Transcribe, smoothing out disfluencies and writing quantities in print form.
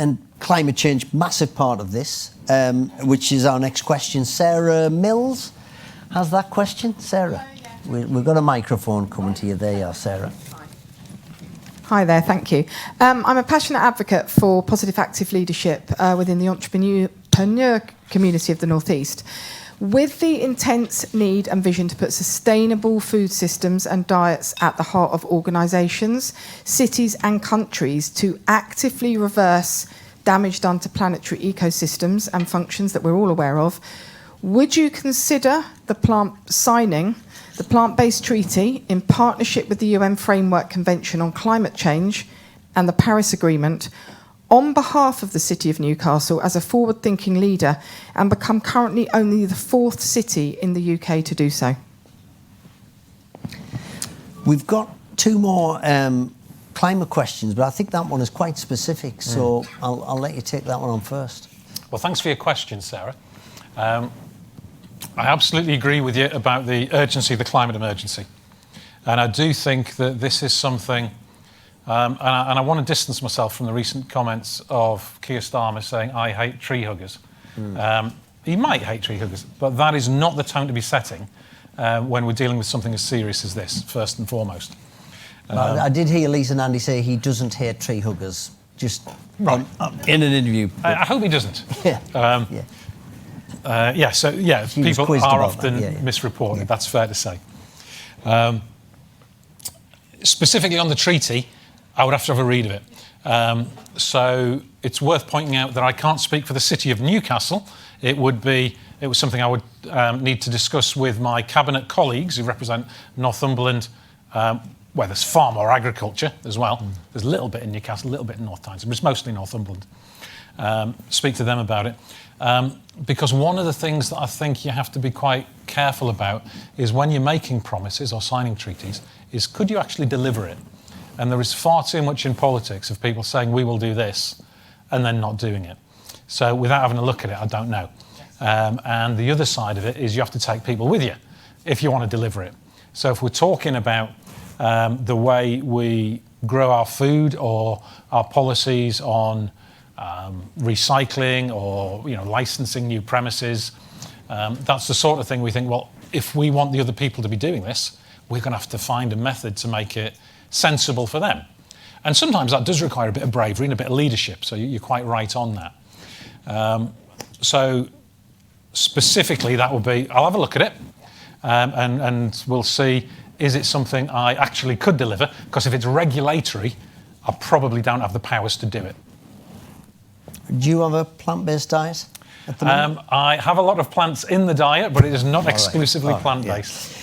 and climate change, massive part of this, which is our next question. Saran Mills has that question. Sarah, we've got a microphone coming to you. There you are, Sarah. Hi there, thank you. I'm a passionate advocate for positive active leadership within the entrepreneur community of the North East. With the intense need and vision to put sustainable food systems and diets at the heart of organisations, cities and countries to actively reverse damage done to planetary ecosystems and functions that we're all aware of, would you consider signing the Plant-Based Treaty in partnership with the UN Framework Convention on Climate Change and the Paris Agreement on behalf of the City of Newcastle as a forward-thinking leader and become currently only the 4th city in the UK to do so? We've got 2 more climate questions, but I think that one is quite specific, so I'll let you take that one on first. Well, thanks for your question, Sarah. I absolutely agree with you about the urgency of the climate emergency. And I do think that this is something, and I want to distance myself from the recent comments of Keir Starmer saying, I hate tree huggers. He might hate tree huggers, but that is not the tone to be setting when we're dealing with something as serious as this, first and foremost. I did hear Lisa and Andy say he doesn't hate tree huggers, just in an interview. I hope he doesn't. People are often misreported, that's fair to say. Specifically on the treaty, I would have to have a read of it. So it's worth pointing out that I can't speak for the City of Newcastle. It was something I would need to discuss with my cabinet colleagues who represent Northumberland, where there's far more agriculture as well. There's a little bit in Newcastle, a little bit in North Tyne, but it's mostly Northumberland. Speak to them about it. Because one of the things that I think you have to be quite careful about is when you're making promises or signing treaties, is could you actually deliver it? And there is far too much in politics of people saying we will do this and then not doing it. So without having a look at it, I don't know. And the other side of it is you have to take people with you if you want to deliver it. So if we're talking about the way we grow our food or our policies on recycling or licensing new premises, that's the sort of thing we think, well, if we want the other people to be doing this, we're going to have to find a method to make it sensible for them. And sometimes that does require a bit of bravery and a bit of leadership, so you're quite right on that. So specifically that will be, I'll have a look at it and we'll see, is it something I actually could deliver? Because if it's regulatory, I probably don't have the powers to do it. Do you have a plant-based diet at the moment? I have a lot of plants in the diet, but it is not exclusively plant-based.